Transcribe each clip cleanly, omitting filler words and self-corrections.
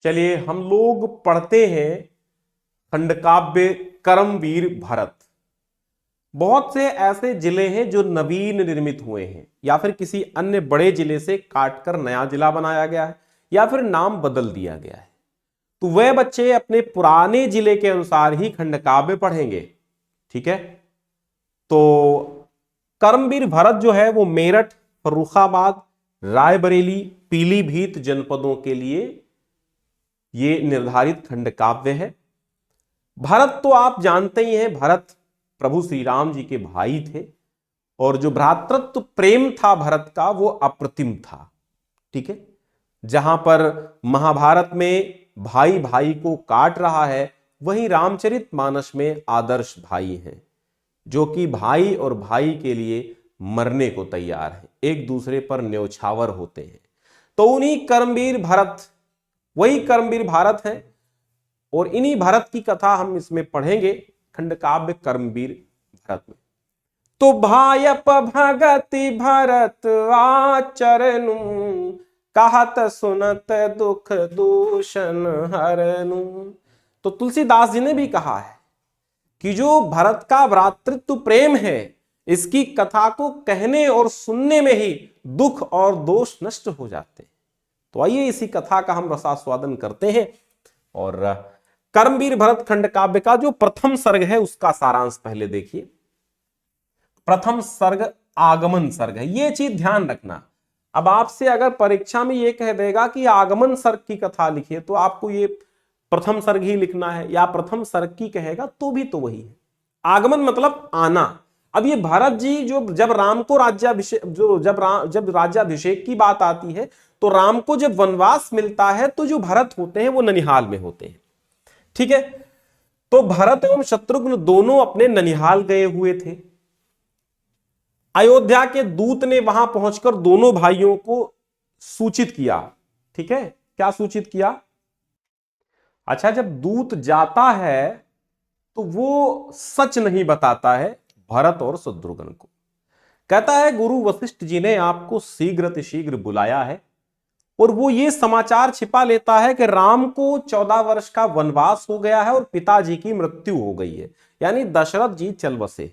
चलिए हम लोग पढ़ते हैं खंडकाव्य कर्मवीर भरत। बहुत से ऐसे जिले हैं जो नवीन निर्मित हुए हैं या फिर किसी अन्य बड़े जिले से काटकर नया जिला बनाया गया है या फिर नाम बदल दिया गया है। तो वह बच्चे अपने पुराने जिले के अनुसार ही खंडकाव्य पढ़ेंगे। ठीक है, तो कर्मवीर भरत जो है वो मेरठ, फर्रुखाबाद, रायबरेली, पीलीभीत जनपदों के लिए ये निर्धारित खंडकाव्य है। भरत तो आप जानते ही हैं, भरत प्रभु श्री राम जी के भाई थे और जो भ्रातृत्व प्रेम था भरत का वो अप्रतिम था। ठीक है, जहां पर महाभारत में भाई भाई को काट रहा है, वहीं रामचरितमानस में आदर्श भाई हैं जो कि भाई और भाई के लिए मरने को तैयार हैं, एक दूसरे पर न्योछावर होते हैं। तो उन्हीं कर्मवीर भरत, वही कर्मवीर भारत है और इन्हीं भरत की कथा हम इसमें पढ़ेंगे खंडकाव्य कर्मवीर भरत में। तो भायप भगति भरत आचरणु, कहत सुनत दुख दूषण हरनु। तो तुलसीदास जी ने भी कहा है कि जो भरत का भ्रातृत्व प्रेम है, इसकी कथा को कहने और सुनने में ही दुख और दोष नष्ट हो जाते हैं। तो आइए इसी कथा का हम रसास्वादन करते हैं। और कर्मवीर भरत खंड काव्य का जो प्रथम सर्ग है उसका सारांश पहले देखिए। प्रथम सर्ग आगमन सर्ग है, ये चीज ध्यान रखना। अब आपसे अगर परीक्षा में ये कह देगा कि आगमन सर्ग की कथा लिखिए तो आपको ये प्रथम सर्ग ही लिखना है, या प्रथम सर्ग की कहेगा तो भी तो वही है। आगमन मतलब आना। अब ये भरत जी जो जब राम को राज्याभिषेक, जब राज्याभिषेक की बात आती है तो राम को जब वनवास मिलता है तो जो भरत होते हैं वो ननिहाल में होते हैं। ठीक है, तो भरत एवं शत्रुघ्न दोनों अपने ननिहाल गए हुए थे। अयोध्या के दूत ने वहां पहुंचकर दोनों भाइयों को सूचित किया। ठीक है, क्या सूचित किया? अच्छा, जब दूत जाता है तो वो सच नहीं बताता है भरत और शत्रुघ्न को। कहता है गुरु वशिष्ठ जी ने आपको शीघ्र बुलाया है, और वो ये समाचार छिपा लेता है कि राम को 14 वर्ष का वनवास हो गया है और पिताजी की मृत्यु हो गई है, यानी दशरथ जी चल बसे।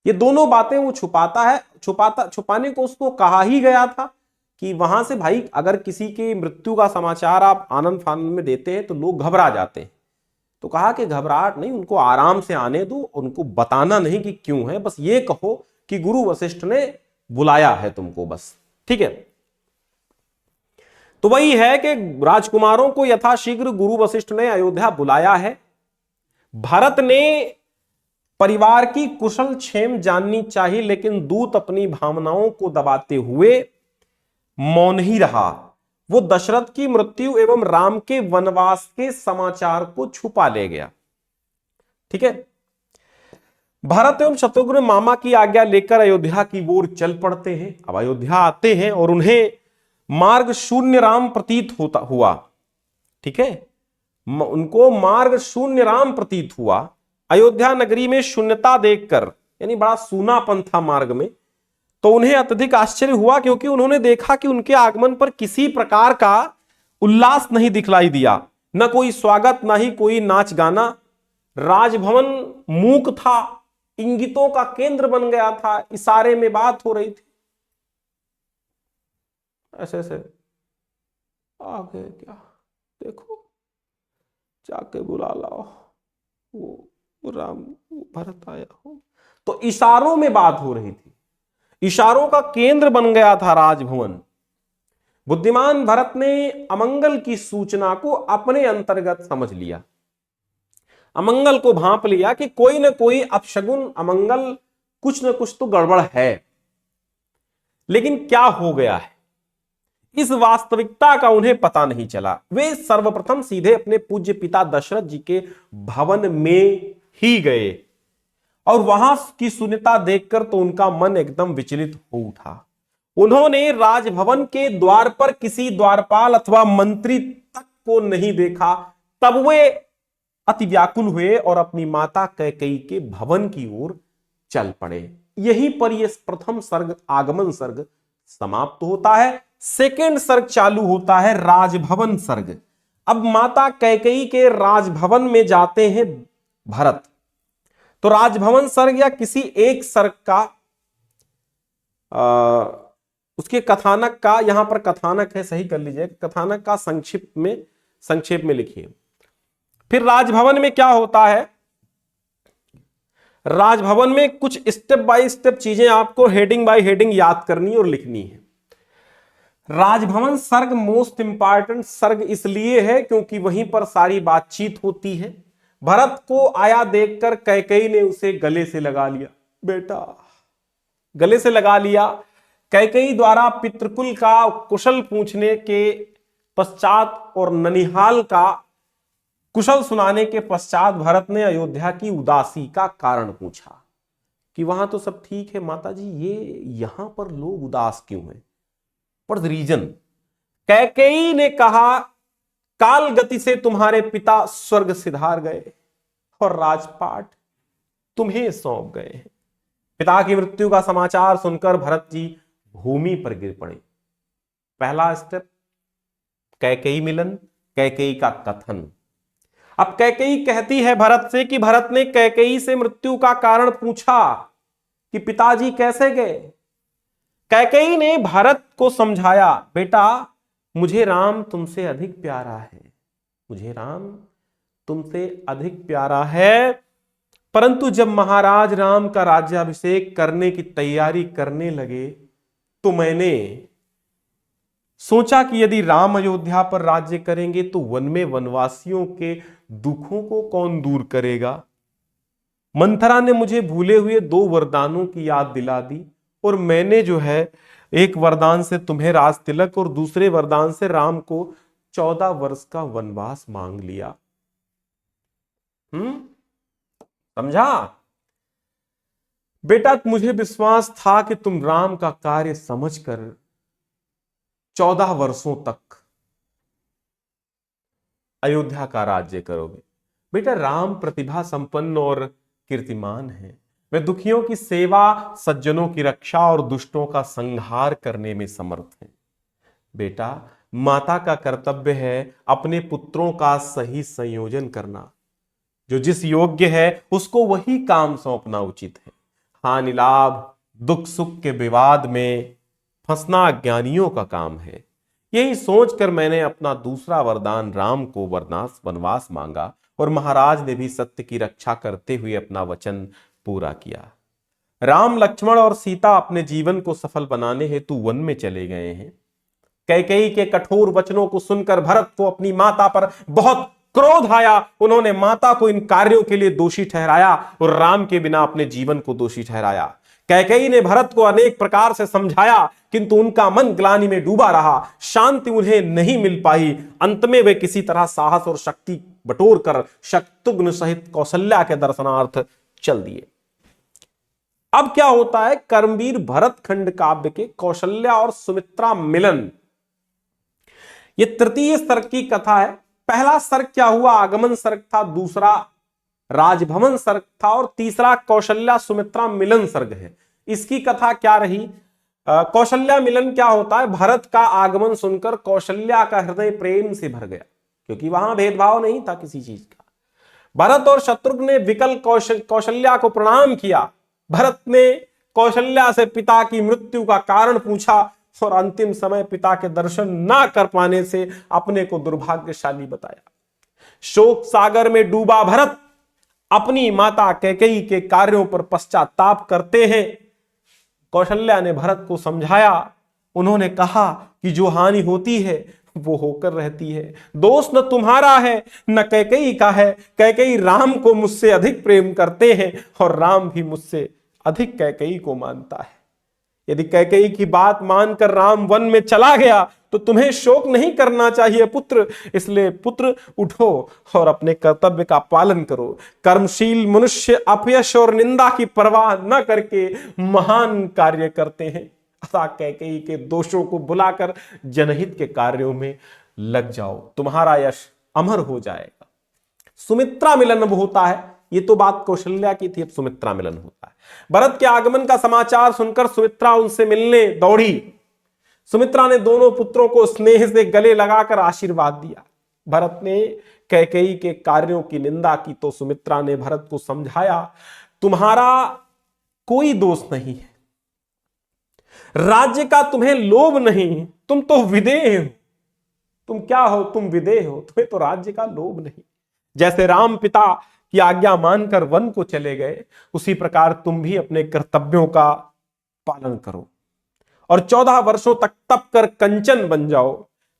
ये दोनों बातें वो छुपाता है। छुपाने को उसको कहा ही गया था कि वहां से भाई अगर किसी की मृत्यु का समाचार आप आनंद फानंद में देते हैं तो लोग घबरा जाते हैं। तो कहा कि घबराहट नहीं, उनको आराम से आने दो, उनको बताना नहीं कि क्यों है, बस ये कहो कि गुरु वशिष्ठ ने बुलाया है तुमको, बस। ठीक है, तो वही है कि राजकुमारों को यथाशीघ्र गुरु वशिष्ठ ने अयोध्या बुलाया है। भरत ने परिवार की कुशल क्षेम जाननी चाहिए, लेकिन दूत अपनी भावनाओं को दबाते हुए मौन ही रहा। वो दशरथ की मृत्यु एवं राम के वनवास के समाचार को छुपा ले गया। ठीक है, भरत एवं शत्रुघ्न मामा की आज्ञा लेकर अयोध्या की ओर चल पड़ते हैं। अब अयोध्या आते हैं और उन्हें मार्ग शून्य राम प्रतीत हुआ। ठीक है, उनको मार्ग शून्य राम प्रतीत हुआ। अयोध्या नगरी में शून्यता देखकर, यानी बड़ा सूनापन था मार्ग में, तो उन्हें अत्यधिक आश्चर्य हुआ, क्योंकि उन्होंने देखा कि उनके आगमन पर किसी प्रकार का उल्लास नहीं दिखलाई दिया, न कोई स्वागत, न ही कोई नाच गाना। राजभवन मूक था, इंगितों का केंद्र बन गया था, इशारे में बात हो रही थी। ऐसे ऐसे आगे क्या देखो, जाके बुला लाओ, वो राम भरत आया हो। तो इशारों में बात हो रही थी, इशारों का केंद्र बन गया था राजभवन। बुद्धिमान भरत ने अमंगल की सूचना को अपने अंतर्गत समझ लिया, अमंगल को भांप लिया कि कोई ना कोई अपशगुन, अमंगल, कुछ ना कुछ तो गड़बड़ है। लेकिन क्या हो गया है, इस वास्तविकता का उन्हें पता नहीं चला। वे सर्वप्रथम सीधे अपने पूज्य पिता दशरथ जी के भवन में ही गए, और वहां की शून्यता देखकर तो उनका मन एकदम विचलित हो उठा। उन्होंने राजभवन के द्वार पर किसी द्वारपाल अथवा मंत्री तक को नहीं देखा। तब वे अति व्याकुल हुए और अपनी माता कैकेयी के भवन की ओर चल पड़े। यहीं पर यह प्रथम सर्ग आगमन सर्ग समाप्त होता है। सेकेंड सर्ग चालू होता है राजभवन सर्ग। अब माता कैकेयी के राजभवन में जाते हैं भरत। तो राजभवन सर्ग या किसी एक सर्ग का उसके कथानक का, यहां पर कथानक है, सही कर लीजिए, कथानक का संक्षेप में लिखिए। फिर राजभवन में क्या होता है, राजभवन में कुछ स्टेप बाय स्टेप चीजें आपको हेडिंग बाय हेडिंग याद करनी और लिखनी है। राजभवन सर्ग मोस्ट इंपॉर्टेंट सर्ग इसलिए है क्योंकि वहीं पर सारी बातचीत होती है। भरत को आया देखकर कैकेयी ने उसे गले से लगा लिया, बेटा गले से लगा लिया। कैकेयी द्वारा पितृकुल का कुशल पूछने के पश्चात और ननिहाल का कुशल सुनाने के पश्चात भरत ने अयोध्या की उदासी का कारण पूछा कि वहां तो सब ठीक है माता जी, ये यहां पर लोग उदास क्यों हैं, पर रीजन। कैकेयी ने कहा, काल गति से तुम्हारे पिता स्वर्ग सिधार गए और राजपाट तुम्हें सौंप गए हैं। पिता की मृत्यु का समाचार सुनकर भरत जी भूमि पर गिर पड़े। पहला स्टेप कैकेयी मिलन, कैकेयी का कथन। अब कैकेयी कहती है भरत से कि भरत ने कैकेयी से मृत्यु का कारण पूछा कि पिताजी कैसे गए। कैकेयी ने भरत को समझाया, बेटा मुझे राम तुमसे अधिक प्यारा है, मुझे राम तुमसे अधिक प्यारा है, परंतु जब महाराज राम का राज्याभिषेक करने की तैयारी करने लगे तो मैंने सोचा कि यदि राम अयोध्या पर राज्य करेंगे तो वन में वनवासियों के दुखों को कौन दूर करेगा। मंथरा ने मुझे भूले हुए 2 वरदानों की याद दिला दी और मैंने जो है एक वरदान से तुम्हें राज तिलक और दूसरे वरदान से राम को 14 वर्ष का वनवास मांग लिया। समझा बेटा, मुझे विश्वास था कि तुम राम का कार्य समझकर 14 वर्षों तक अयोध्या का राज्य करोगे। बेटा राम प्रतिभा संपन्न और कीर्तिमान है, वे दुखियों की सेवा, सज्जनों की रक्षा और दुष्टों का संहार करने में समर्थ हैं। बेटा माता का कर्तव्य है अपने पुत्रों का सही संयोजन करना, जो जिस योग्य है उसको वही काम सौंपना उचित है। हानि लाभ, दुख सुख के विवाद में फंसना अज्ञानियों का काम है। यही सोचकर मैंने अपना दूसरा वरदान राम को वनवास मांगा और महाराज ने भी सत्य की रक्षा करते हुए अपना वचन पूरा किया। राम, लक्ष्मण और सीता अपने जीवन को सफल बनाने हेतु वन में चले गए हैं। कैकेयी के कठोर वचनों को सुनकर भरत को अपनी माता पर बहुत क्रोध आया। उन्होंने माता को इन कार्यों के लिए दोषी ठहराया और राम के बिना अपने जीवन को दोषी ठहराया। कैकेयी ने भरत को अनेक प्रकार से समझाया किंतु उनका मन ग्लानि में डूबा रहा, शांति उन्हें नहीं मिल पाई। अंत में वे किसी तरह साहस और शक्ति बटोर कर शत्रुघ्न सहित कौशल्या के दर्शनार्थ चल दिए। अब क्या होता है, कर्मवीर भरत खंड काव्य के कौशल्या और सुमित्रा मिलन, ये तृतीय सर्ग की कथा है। पहला सर्ग क्या हुआ, आगमन सर्ग था, दूसरा राजभवन सर्ग था और तीसरा कौशल्या सुमित्रा मिलन सर्ग है। इसकी कथा क्या रही, कौशल्या मिलन क्या होता है, भरत का आगमन सुनकर कौशल्या का हृदय प्रेम से भर गया, क्योंकि वहां भेदभाव नहीं था किसी चीज का। भरत और शत्रुघ्न ने विकल कौशल्या को प्रणाम किया। भरत ने कौशल्या से पिता की मृत्यु का कारण पूछा और अंतिम समय पिता के दर्शन ना कर पाने से अपने को दुर्भाग्यशाली बताया। शोक सागर में डूबा भरत अपनी माता कैकेयी के कार्यों पर पश्चाताप करते हैं। कौशल्या ने भरत को समझाया। उन्होंने कहा कि जो हानि होती है वो होकर रहती है, दोष न तुम्हारा है न कैकेयी का है। कैकेयी राम को मुझसे अधिक प्रेम करते हैं और राम भी मुझसे अधिक कैकेयी को मानता है। यदि कैकेयी की बात मानकर राम वन में चला गया तो तुम्हें शोक नहीं करना चाहिए पुत्र। इसलिए पुत्र उठो और अपने कर्तव्य का पालन करो। कर्मशील मनुष्य अपयश और निंदा की परवाह न करके महान कार्य करते हैं। अतः कैकेयी के दोषों को बुलाकर जनहित के कार्यों में लग जाओ, तुम्हारा यश अमर हो जाएगा। सुमित्रा मिलन अब होता है, ये तो बात कौशल्या की थी, अब सुमित्रा मिलन होता है। भरत के आगमन का समाचार सुनकर सुमित्रा उनसे मिलने दौड़ी। सुमित्रा ने दोनों पुत्रों को स्नेह से गले लगाकर आशीर्वाद दिया। भरत ने कैकेयी के कार्यों की निंदा की तो सुमित्रा ने भरत को समझाया, तुम्हारा कोई दोष नहीं है, राज्य का तुम्हें लोभ नहीं, तुम तो विदेह हो। तुम क्या हो? तुम विदेह हो, तुम्हें तो राज्य का लोभ नहीं। जैसे राम पिता की आज्ञा मानकर वन को चले गए, उसी प्रकार तुम भी अपने कर्तव्यों का पालन करो और 14 वर्षों तक तप कर कंचन बन जाओ,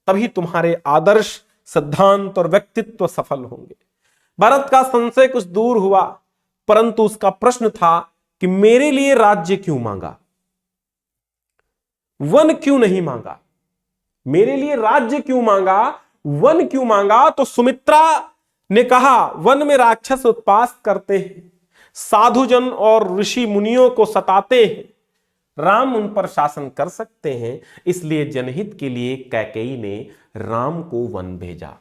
तभी तुम्हारे आदर्श, सिद्धांत और व्यक्तित्व सफल होंगे। भरत का संशय कुछ दूर हुआ, परंतु उसका प्रश्न था कि मेरे लिए राज्य क्यों मांगा, वन क्यों नहीं मांगा? मेरे लिए राज्य क्यों मांगा, वन क्यों मांगा? तो सुमित्रा ने कहा, वन में राक्षस उत्पात करते हैं, साधुजन और ऋषि मुनियों को सताते हैं, राम उन पर शासन कर सकते हैं, इसलिए जनहित के लिए कैकेयी ने राम को वन भेजा।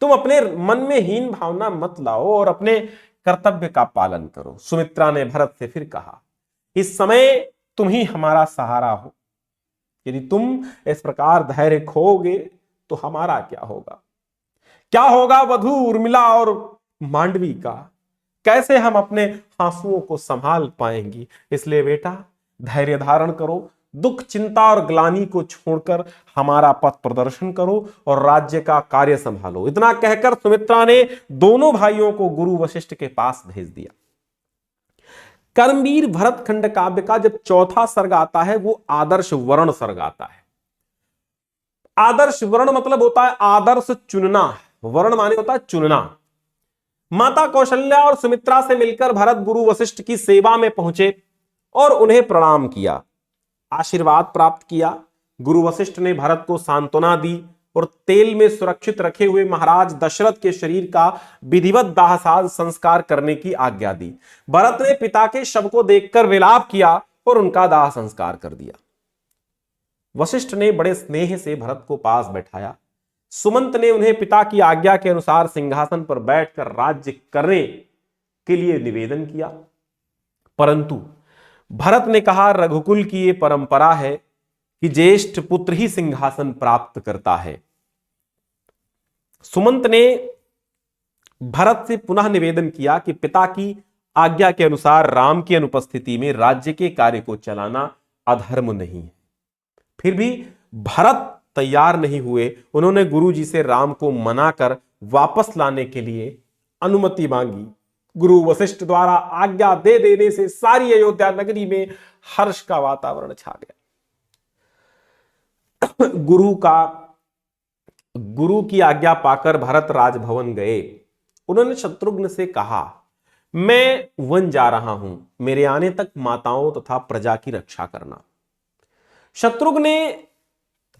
तुम अपने मन में हीन भावना मत लाओ और अपने कर्तव्य का पालन करो। सुमित्रा ने भरत से फिर कहा, इस समय तुम ही हमारा सहारा हो, यदि तुम इस प्रकार धैर्य खोओगे तो हमारा क्या होगा? क्या होगा वधू उर्मिला और मांडवी का? कैसे हम अपने आंसुओं को संभाल पाएंगी? इसलिए बेटा धैर्य धारण करो, दुख, चिंता और ग्लानि को छोड़कर हमारा पथ प्रदर्शन करो और राज्य का कार्य संभालो। इतना कहकर सुमित्रा ने दोनों भाइयों को गुरु वशिष्ठ के पास भेज दिया। कर्मवीर भरत खंड काव्य का जब चौथा सर्ग आता है, वो आदर्श वर्ण सर्ग आता है। आदर्श वर्ण मतलब होता है आदर्श चुनना, वर्ण माने होता है चुनना। माता कौशल्या और सुमित्रा से मिलकर भरत गुरु वशिष्ठ की सेवा में पहुंचे और उन्हें प्रणाम किया, आशीर्वाद प्राप्त किया। गुरु वशिष्ठ ने भरत को सांत्वना दी और तेल में सुरक्षित रखे हुए महाराज दशरथ के शरीर का विधिवत दाह संस्कार करने की आज्ञा दी। भरत ने पिता के शव को देखकर विलाप किया और उनका दाह संस्कार कर दिया। वशिष्ठ ने बड़े स्नेह से भरत को पास बैठाया। सुमंत ने उन्हें पिता की आज्ञा के अनुसार सिंहासन पर बैठकर राज्य करने के लिए निवेदन किया, परंतु भरत ने कहा, रघुकुल की यह परंपरा है कि ज्येष्ठ पुत्र ही सिंहासन प्राप्त करता है। सुमंत ने भरत से पुनः निवेदन किया कि पिता की आज्ञा के अनुसार राम की अनुपस्थिति में राज्य के कार्य को चलाना अधर्म नहीं है। फिर भी भरत तैयार नहीं हुए। उन्होंने गुरुजी से राम को मनाकर वापस लाने के लिए अनुमति मांगी। गुरु वशिष्ठ द्वारा आज्ञा दे देने से सारी अयोध्या नगरी में हर्ष का वातावरण छा गया। गुरु की आज्ञा पाकर भरत राजभवन गए। उन्होंने शत्रुघ्न से कहा, मैं वन जा रहा हूं, मेरे आने तक माताओं तथा प्रजा की रक्षा करना। शत्रुघ्न ने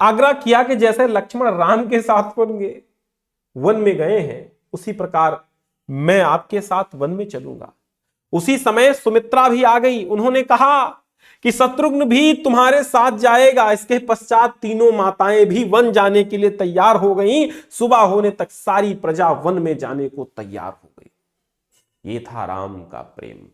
आग्रह किया कि जैसे लक्ष्मण राम के साथ वन में गए हैं, उसी प्रकार मैं आपके साथ वन में चलूंगा। उसी समय सुमित्रा भी आ गई। उन्होंने कहा कि शत्रुघ्न भी तुम्हारे साथ जाएगा। इसके पश्चात तीनों माताएं भी वन जाने के लिए तैयार हो गईं। सुबह होने तक सारी प्रजा वन में जाने को तैयार हो गई। ये था राम का प्रेम।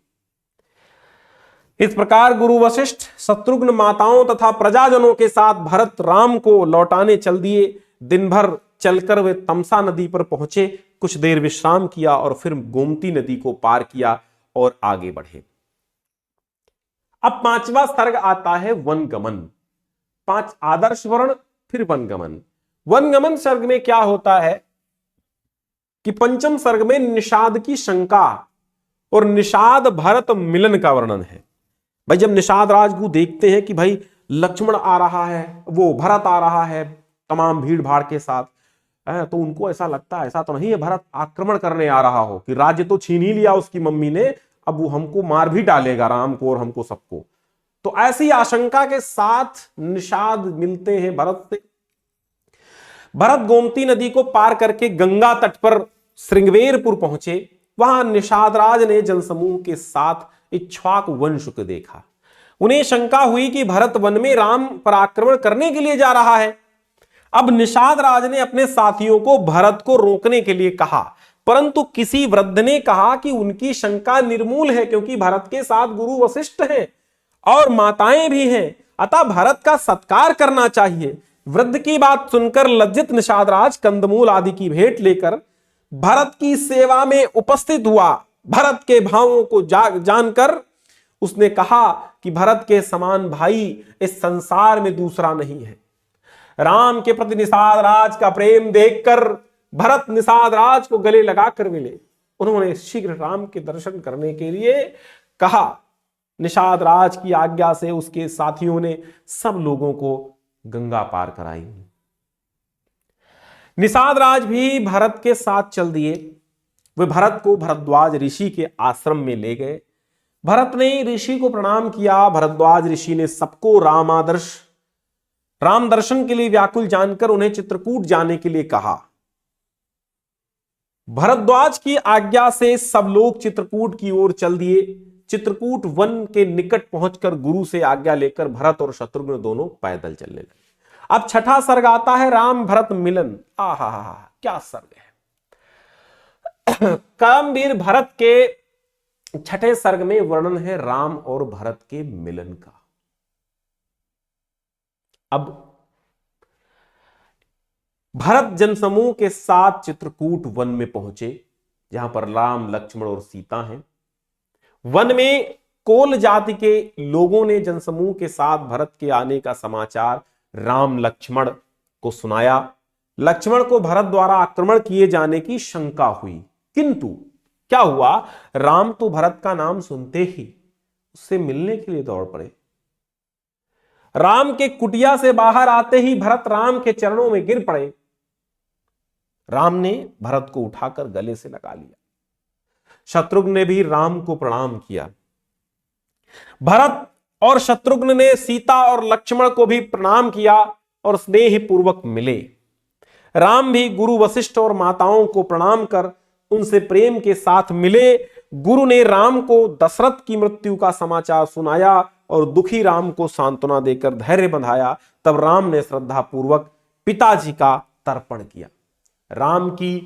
इस प्रकार गुरु वशिष्ठ शत्रुघ्न, माताओं तथा प्रजाजनों के साथ भरत राम को लौटाने चल दिए। दिन भर चलकर वे तमसा नदी पर पहुंचे, कुछ देर विश्राम किया और फिर गोमती नदी को पार किया और आगे बढ़े। अब पांचवा सर्ग आता है वनगमन। 5 आदर्श वर्ण, फिर वनगमन। वनगमन सर्ग में क्या होता है कि पंचम सर्ग में निषाद की शंका और निषाद भरत मिलन का वर्णन है। भाई जब निषाद राज को देखते हैं कि भाई लक्ष्मण आ रहा है, वो भरत आ रहा है तमाम भीड़ भाड़ के साथ, तो उनको ऐसा लगता है ऐसा तो नहीं है भरत आक्रमण करने आ रहा हो, कि राज्य तो छीन ही लिया उसकी मम्मी ने, अब वो हमको मार भी डालेगा, राम को और हमको सबको। तो ऐसी आशंका के साथ निषाद मिलते हैं भरत से। भरत गोमती नदी को पार करके गंगा तट पर श्रृंगवेरपुर पहुंचे। वहां निषाद राज ने जनसमूह के साथ इक्ष्वाकु वंश को देखा। उन्हें शंका हुई कि भरत वन में राम पर आक्रमण करने के लिए जा रहा है। अब निषाद राज ने अपने साथियों को भरत को रोकने के लिए कहा, परंतु किसी वृद्ध ने कहा कि उनकी शंका निर्मूल है, क्योंकि भरत के साथ गुरु वशिष्ठ हैं और माताएं भी हैं, अतः भरत का सत्कार करना चाहिए। वृद्ध की बात सुनकर लज्जित निषाद राज कंदमूल आदि की भेंट लेकर भरत की सेवा में उपस्थित हुआ। भरत के भावों को जानकर उसने कहा कि भरत के समान भाई इस संसार में दूसरा नहीं है। राम के प्रति निषाद राज का प्रेम देखकर भरत निषाद राज को गले लगाकर मिले। उन्होंने शीघ्र राम के दर्शन करने के लिए कहा। निषाद राज की आज्ञा से उसके साथियों ने सब लोगों को गंगा पार कराई। निषाद राज भी भरत के साथ चल दिए। वे भरत को भरद्वाज ऋषि के आश्रम में ले गए। भरत ने ऋषि को प्रणाम किया। भरद्वाज ऋषि ने सबको राम दर्शन के लिए व्याकुल जानकर उन्हें चित्रकूट जाने के लिए कहा। भरद्वाज की आज्ञा से सब लोग चित्रकूट की ओर चल दिए। चित्रकूट वन के निकट पहुंचकर गुरु से आज्ञा लेकर भरत और शत्रुघ्न दोनों पैदल चलने लगे। अब छठा सर्ग आता है, राम भरत मिलन। आहा क्या सर्ग है। कर्मवीर भरत के छठे सर्ग में वर्णन है राम और भरत के मिलन का। अब भरत जनसमूह के साथ चित्रकूट वन में पहुंचे, जहां पर राम लक्ष्मण और सीता हैं। वन में कोल जाति के लोगों ने जनसमूह के साथ भरत के आने का समाचार राम लक्ष्मण को सुनाया। लक्ष्मण को भरत द्वारा आक्रमण किए जाने की शंका हुई, किंतु क्या हुआ, राम तो भरत का नाम सुनते ही उससे मिलने के लिए दौड़ पड़े। राम के कुटिया से बाहर आते ही भरत राम के चरणों में गिर पड़े। राम ने भरत को उठाकर गले से लगा लिया। शत्रुघ्न ने भी राम को प्रणाम किया। भरत और शत्रुघ्न ने सीता और लक्ष्मण को भी प्रणाम किया और स्नेह पूर्वक मिले। राम भी गुरु वशिष्ठ और माताओं को प्रणाम कर उनसे प्रेम के साथ मिले। गुरु ने राम को दशरथ की मृत्यु का समाचार सुनाया और दुखी राम को सांत्वना देकर धैर्य बंधाया। तब राम ने श्रद्धा पूर्वक पिताजी का तर्पण किया। राम की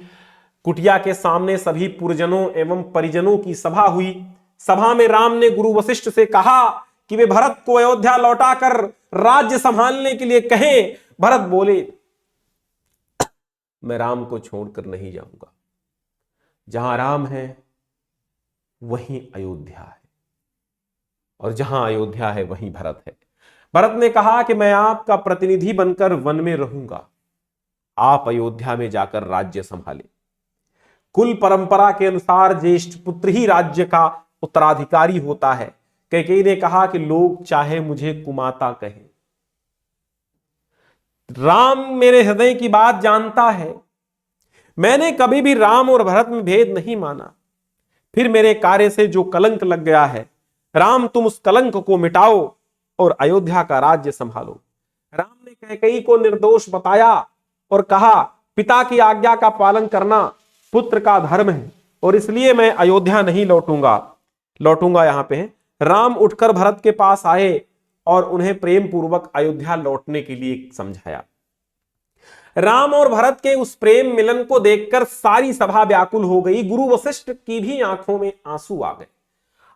कुटिया के सामने सभी पुरजनों एवं परिजनों की सभा हुई। सभा में राम ने गुरु वशिष्ठ से कहा कि वे भरत को अयोध्या लौटाकर राज्य संभालने के लिए कहें। भरत बोले, मैं राम को छोड़कर नहीं जाऊंगा। जहां राम है वहीं अयोध्या है, और जहां अयोध्या है वहीं भरत है। भरत ने कहा कि मैं आपका प्रतिनिधि बनकर वन में रहूंगा, आप अयोध्या में जाकर राज्य संभालें। कुल परंपरा के अनुसार ज्येष्ठ पुत्र ही राज्य का उत्तराधिकारी होता है। कैकेयी ने कहा कि लोग चाहे मुझे कुमाता कहें, राम मेरे हृदय की बात जानता है। मैंने कभी भी राम और भरत में भेद नहीं माना। फिर मेरे कार्य से जो कलंक लग गया है, राम तुम उस कलंक को मिटाओ और अयोध्या का राज्य संभालो। राम ने कैकेयी को निर्दोष बताया और कहा, पिता की आज्ञा का पालन करना पुत्र का धर्म है और इसलिए मैं अयोध्या नहीं लौटूंगा यहां पे है। राम उठकर भरत के पास आए और उन्हें प्रेम पूर्वक अयोध्या लौटने के लिए समझाया। राम और भरत के उस प्रेम मिलन को देखकर सारी सभा व्याकुल हो गई। गुरु वशिष्ठ की भी आंखों में आंसू आ गए।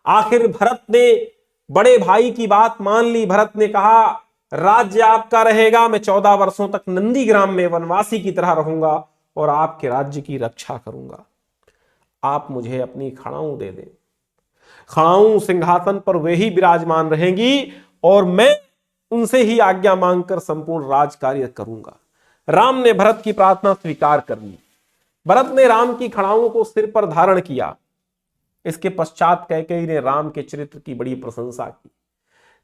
आखिर भरत ने बड़े भाई की बात मान ली। भरत ने कहा, राज्य आपका रहेगा, मैं 14 वर्षों तक नंदीग्राम में वनवासी की तरह रहूंगा और आपके राज्य की रक्षा करूंगा। आप मुझे अपनी खड़ाऊं दे दें। खड़ाऊं सिंहासन पर वे ही विराजमान रहेंगी और मैं उनसे ही आज्ञा मांगकर संपूर्ण राज कार्य करूंगा। राम ने भरत की प्रार्थना स्वीकार कर ली। भरत ने राम की खड़ाओं को सिर पर धारण किया। इसके पश्चात कैकेयी ने राम के चरित्र की बड़ी प्रशंसा की।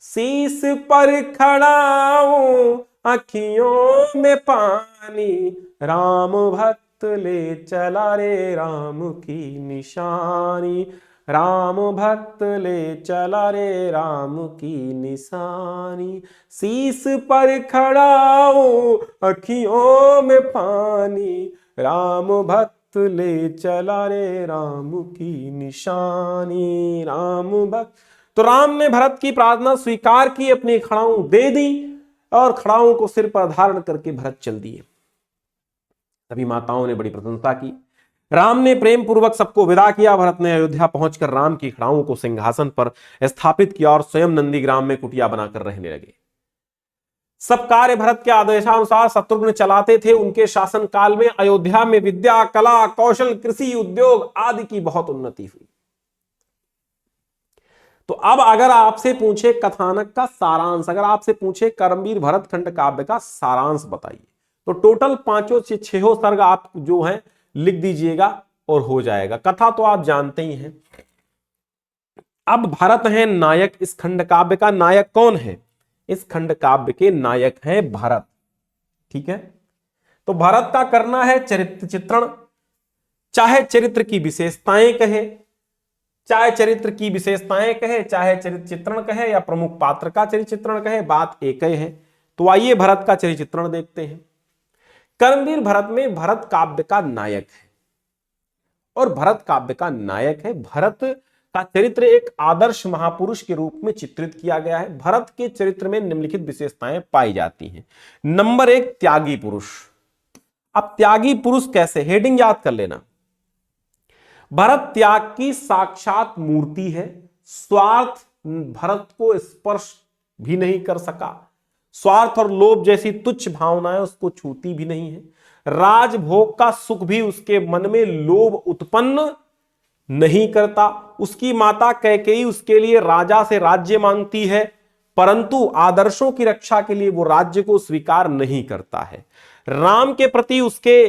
शीश पर खड़ाऊं अखियों में पानी, राम भक्त ले चला रे राम की निशानी। राम भक्त ले चला रे राम की निशानी। शीश पर खड़ाऊं अखियों में पानी, राम भक्त ले चला रे राम की निशानी। राम भक्त। तो राम ने भरत की प्रार्थना स्वीकार की, अपनी खड़ाऊं दे दी और खड़ाऊं को सिर पर धारण करके भरत चल दिए। सभी माताओं ने बड़ी प्रशंसा की। राम ने प्रेम पूर्वक सबको विदा किया। भरत ने अयोध्या पहुंचकर राम की खड़ाओं को सिंहासन पर स्थापित किया और स्वयं नंदीग्राम में कुटिया बनाकर रहने लगे। सब कार्य भरत के आदेशानुसार शत्रुघ्न चलाते थे। उनके शासन काल में अयोध्या में विद्या, कला, कौशल, कृषि, उद्योग आदि की बहुत उन्नति हुई। तो अब अगर आपसे पूछे कथानक का सारांश, अगर आपसे पूछे कर्मवीर भरत खंड काव्य का सारांश बताइए, तो टोटल 5 से 6 सर्ग आप जो है लिख दीजिएगा और हो जाएगा। कथा तो आप जानते ही हैं। अब भरत है नायक। इस खंड काव्य का नायक कौन है? इस खंड काव्य के नायक हैं भरत। ठीक है, तो भरत का करना है चरित्र चित्रण। चाहे चरित्र की विशेषताएं कहे, चाहे चरित्र की विशेषताएं कहे, चाहे चरित्र चित्रण कहे, या प्रमुख पात्र का चरित्र चित्रण कहे, बात एक ही है। तो आइए भरत का चरित्र चित्रण देखते हैं। कर्मवीर भरत में भरत काव्य का नायक है, और भरत काव्य का नायक है। भरत का चरित्र एक आदर्श महापुरुष के रूप में चित्रित किया गया है। भरत के चरित्र में निम्नलिखित विशेषताएं पाई जाती हैं। नंबर 1, त्यागी पुरुष। अब त्यागी पुरुष कैसे, हेडिंग याद कर लेना। भरत त्याग की साक्षात मूर्ति है। स्वार्थ भरत को स्पर्श भी नहीं कर सका। स्वार्थ और लोभ जैसी तुच्छ भावनाएं उसको छूती भी नहीं है। राजभोग का सुख भी उसके मन में लोभ उत्पन्न नहीं करता। उसकी माता कैकेयी उसके लिए राजा से राज्य मांगती है, परंतु आदर्शों की रक्षा के लिए वो राज्य को स्वीकार नहीं करता है। राम के प्रति उसके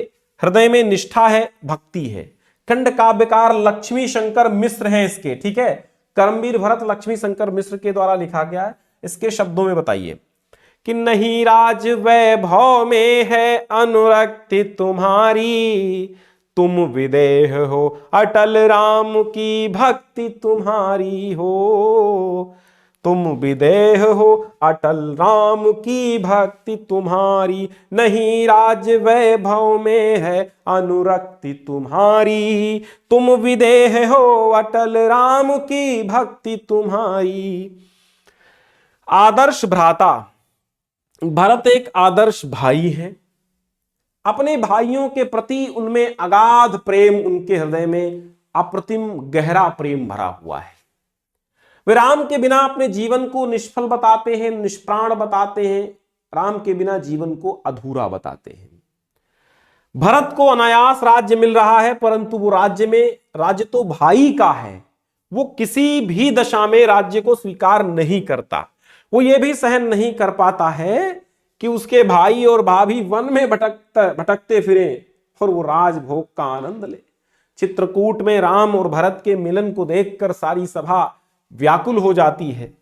हृदय में निष्ठा है, भक्ति है। खंड काव्यकार लक्ष्मी शंकर मिश्र हैं इसके। ठीक है, कर्मवीर भरत लक्ष्मी शंकर मिश्र के द्वारा लिखा गया है। इसके शब्दों में बताइए कि नहीं राज वैभव में है अनुरक्ति तुम्हारी, तुम विदेह हो अटल राम की भक्ति तुम्हारी हो। तुम विदेह हो अटल राम की भक्ति तुम्हारी, नहीं राज वैभव में है अनुरक्ति तुम्हारी। तुम विदेह हो अटल राम की भक्ति तुम्हारी। आदर्श भ्राता। भरत एक आदर्श भाई है। अपने भाइयों के प्रति उनमें अगाध प्रेम, उनके हृदय में अप्रतिम गहरा प्रेम भरा हुआ है। वे राम के बिना अपने जीवन को निष्फल बताते हैं, निष्प्राण बताते हैं। राम के बिना जीवन को अधूरा बताते हैं। भरत को अनायास राज्य मिल रहा है, परंतु वो राज्य तो भाई का है। वो किसी भी दशा में राज्य को स्वीकार नहीं करता। वो ये भी सहन नहीं कर पाता है कि उसके भाई और भाभी वन में भटकते फिरें और वो राजभोग का आनंद ले। चित्रकूट में राम और भरत के मिलन को देखकर सारी सभा व्याकुल हो जाती है।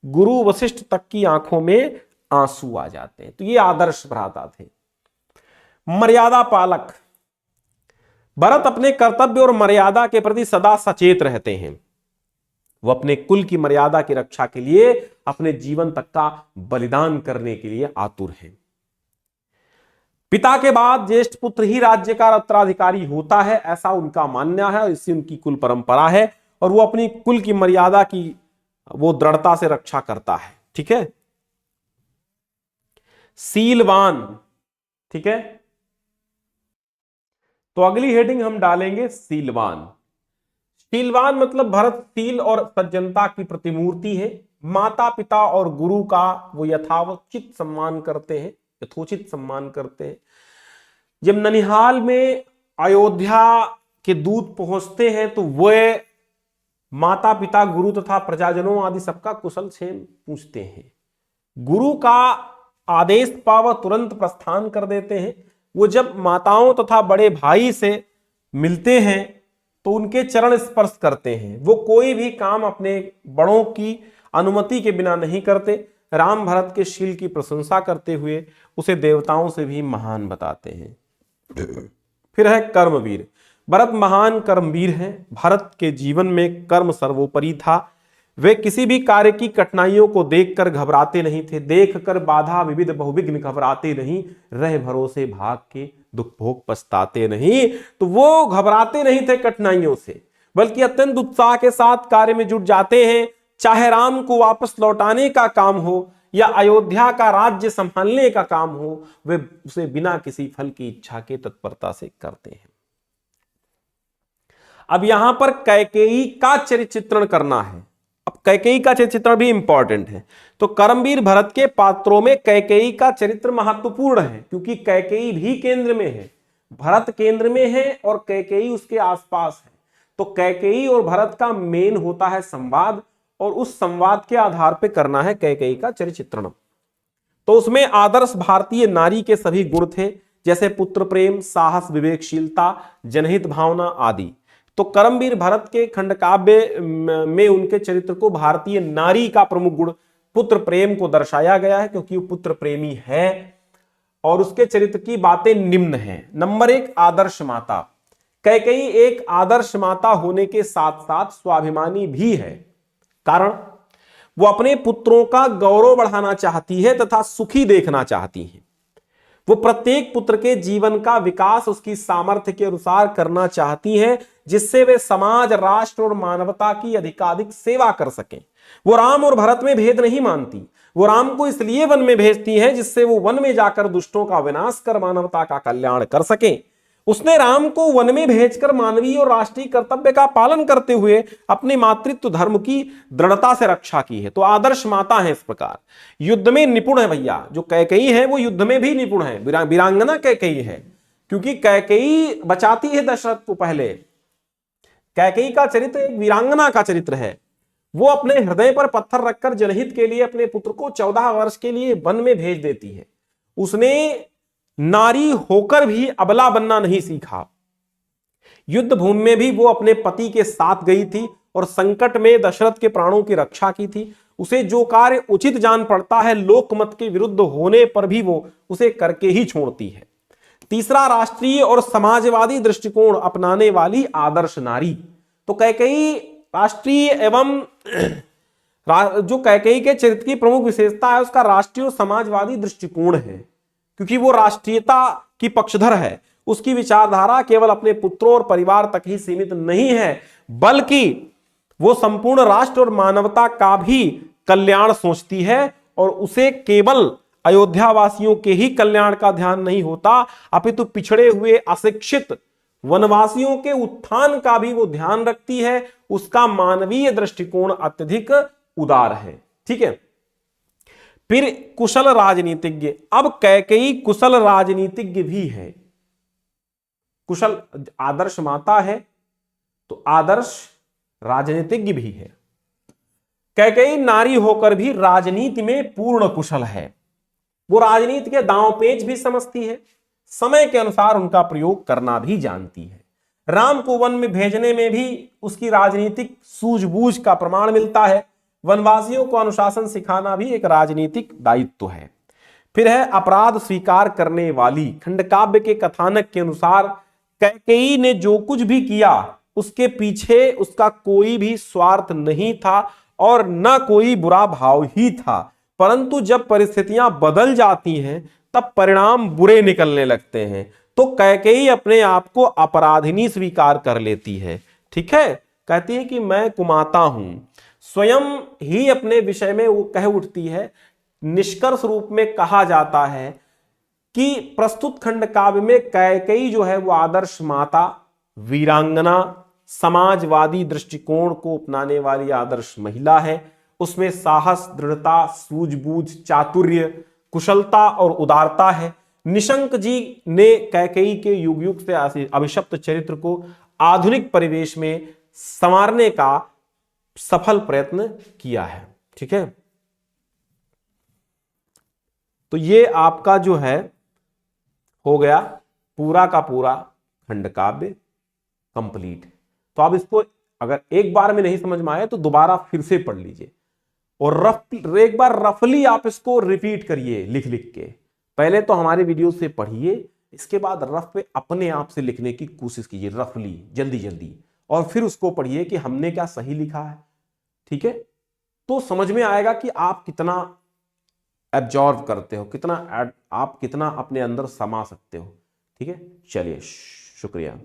गुरु वशिष्ठ तक की आंखों में आंसू आ जाते हैं। तो ये आदर्श भ्राता थे। मर्यादा पालक। भरत अपने कर्तव्य और मर्यादा के प्रति सदा सचेत रहते हैं। वो अपने कुल की मर्यादा की रक्षा के लिए अपने जीवन तक का बलिदान करने के लिए आतुर हैं। पिता के बाद ज्येष्ठ पुत्र ही राज्य का उत्तराधिकारी होता है, ऐसा उनका मानना है और इससे उनकी कुल परंपरा है। और वो अपनी कुल की मर्यादा की वो दृढ़ता से रक्षा करता है। ठीक है, सीलवान। ठीक है, तो अगली हेडिंग हम डालेंगे सीलवान। शीलवान मतलब भरत शील और सज्जनता की प्रतिमूर्ति है। माता पिता और गुरु का वो यथावचित सम्मान करते हैं, यथोचित सम्मान करते हैं। जब ननिहाल में अयोध्या के दूत पहुंचते हैं तो वे माता पिता, गुरु तथा प्रजाजनों आदि सबका कुशल क्षेम पूछते हैं। गुरु का आदेश पाव तुरंत प्रस्थान कर देते हैं। वो जब माताओं तथा बड़े भाई से मिलते हैं तो उनके चरण स्पर्श करते हैं। वो कोई भी काम अपने बड़ों की अनुमति के बिना नहीं करते। राम भरत के शील की प्रशंसा करते हुए उसे देवताओं से भी महान बताते हैं। फिर है कर्मवीर। भरत महान कर्मवीर हैं। भरत के जीवन में कर्म सर्वोपरि था। वे किसी भी कार्य की कठिनाइयों को देखकर घबराते नहीं थे। देखकर बाधा विविध बहुविघ्न घबराते नहीं। रह भरोसे भाग के दुख भोग पछताते नहीं। तो वो घबराते नहीं थे कठिनाइयों से, बल्कि अत्यंत उत्साह के साथ कार्य में जुट जाते हैं। चाहे राम को वापस लौटाने का काम हो या अयोध्या का राज्य संभालने का काम हो, वे उसे बिना किसी फल की इच्छा के तत्परता से करते हैं। अब यहां पर कैकेयी का चरित्र चित्रण करना है। अब अब कैकेयी का चित्रण भी इंपॉर्टेंट है। तो कर्मवीर भरत के पात्रों में कैकेयी का चरित्र महत्वपूर्ण है, क्योंकि कैकेयी भी केंद्र में है, भरत केंद्र में है और कैकेयी उसके आसपास है। तो कैकेयी और भरत का मेन होता है संवाद, और उस संवाद के आधार पर करना है कैकेयी का चरित्र चित्रण। तो उसमें आदर्श भारतीय नारी के सभी गुण थे, जैसे पुत्र प्रेम, साहस, विवेकशीलता, जनहित भावना आदि। तो कर्मवीर भरत के खंडकाव्य में उनके चरित्र को भारतीय नारी का प्रमुख गुण पुत्र प्रेम को दर्शाया गया है, क्योंकि वो पुत्र प्रेमी है। और उसके चरित्र की बातें निम्न हैं। नंबर 1, आदर्श माता। कैकेयी एक आदर्श माता होने के साथ साथ स्वाभिमानी भी है। कारण, वो अपने पुत्रों का गौरव बढ़ाना चाहती है तथा सुखी देखना चाहती है। वो प्रत्येक पुत्र के जीवन का विकास उसकी सामर्थ्य के अनुसार करना चाहती हैं, जिससे वे समाज, राष्ट्र और मानवता की अधिकाधिक सेवा कर सकें। वो राम और भरत में भेद नहीं मानती। वो राम को इसलिए वन में भेजती हैं जिससे वो वन में जाकर दुष्टों का विनाश कर मानवता का कल्याण कर सकें। उसने राम को वन में भेजकर मानवीय और राष्ट्रीय कर्तव्य का पालन करते हुए अपने मातृत्व धर्म की दृढ़ता से रक्षा की है। तो आदर्श माता है। इस प्रकार युद्ध में निपुण है भैया। जो कैकेयी है वो युद्ध में भी निपुण है, वीरांगना कैकेयी है, क्योंकि कैकेयी बचाती है दशरथ को। पहले कैकेयी का चरित्र एक वीरांगना का चरित्र है। वो अपने हृदय पर पत्थर रखकर जनहित के लिए अपने पुत्र को 14 वर्ष के लिए वन में भेज देती है। उसने नारी होकर भी अबला बनना नहीं सीखा। युद्ध भूमि में भी वो अपने पति के साथ गई थी और संकट में दशरथ के प्राणों की रक्षा की थी। उसे जो कार्य उचित जान पड़ता है, लोकमत के विरुद्ध होने पर भी वो उसे करके ही छोड़ती है। तीसरा, राष्ट्रीय और समाजवादी दृष्टिकोण अपनाने वाली आदर्श नारी। तो कैकेयी राष्ट्रीय एवं जो कैकेयी के चरित्र की प्रमुख विशेषता है, उसका राष्ट्रीय और समाजवादी दृष्टिकोण है, क्योंकि वो राष्ट्रीयता की पक्षधर है। उसकी विचारधारा केवल अपने पुत्रों और परिवार तक ही सीमित नहीं है, बल्कि वो संपूर्ण राष्ट्र और मानवता का भी कल्याण सोचती है। और उसे केवल अयोध्या वासियों के ही कल्याण का ध्यान नहीं होता, अपितु पिछड़े हुए अशिक्षित वनवासियों के उत्थान का भी वो ध्यान रखती है। उसका मानवीय दृष्टिकोण अत्यधिक उदार है। ठीक है। फिर कुशल राजनीतिज्ञ। अब कैकेयी कुशल राजनीतिज्ञ भी है। कुशल, आदर्श माता है तो आदर्श राजनीतिज्ञ भी है। कैकेयी नारी होकर भी राजनीति में पूर्ण कुशल है। वो राजनीति के दांव पेच भी समझती है, समय के अनुसार उनका प्रयोग करना भी जानती है। राम को वन में भेजने में भी उसकी राजनीतिक सूझबूझ का प्रमाण मिलता है। वनवासियों को अनुशासन सिखाना भी एक राजनीतिक दायित्व है। फिर है अपराध स्वीकार करने वाली। खंडकाव्य के कथानक के अनुसार कैकेयी ने जो कुछ भी किया उसके पीछे उसका कोई भी स्वार्थ नहीं था और न कोई बुरा भाव ही था, परंतु जब परिस्थितियां बदल जाती हैं तब परिणाम बुरे निकलने लगते हैं। तो कैकेयी अपने आप को अपराधिनी स्वीकार कर लेती है। ठीक है, कहती है कि मैं कुमाता हूं, स्वयं ही अपने विषय में वो कह उठती है। निष्कर्ष रूप में कहा जाता है कि प्रस्तुत खंड काव्य में कैकेयी जो है वो आदर्श माता, वीरांगना, समाजवादी दृष्टिकोण को अपनाने वाली आदर्श महिला है। उसमें साहस, दृढ़ता, सूझबूझ, चातुर्य, कुशलता और उदारता है। निशंक जी ने कैकेयी के युग युग से अभिशप्त चरित्र को आधुनिक परिवेश में संवारने का सफल प्रयत्न किया है। ठीक है, तो ये आपका जो है हो गया पूरा का पूरा खंड काव्य कंप्लीट। तो आप इसको अगर एक बार में नहीं समझ में आए तो दोबारा फिर से पढ़ लीजिए और एक बार रफली आप इसको रिपीट करिए लिख लिख के। पहले तो हमारे वीडियो से पढ़िए, इसके बाद रफ पे अपने आप से लिखने की कोशिश कीजिए रफली, जल्दी जल्दी, और फिर उसको पढ़िए कि हमने क्या सही लिखा है। ठीक है, तो समझ में आएगा कि आप कितना एब्जॉर्व करते हो, आप कितना अपने अंदर समा सकते हो। ठीक है, चलिए, शुक्रिया।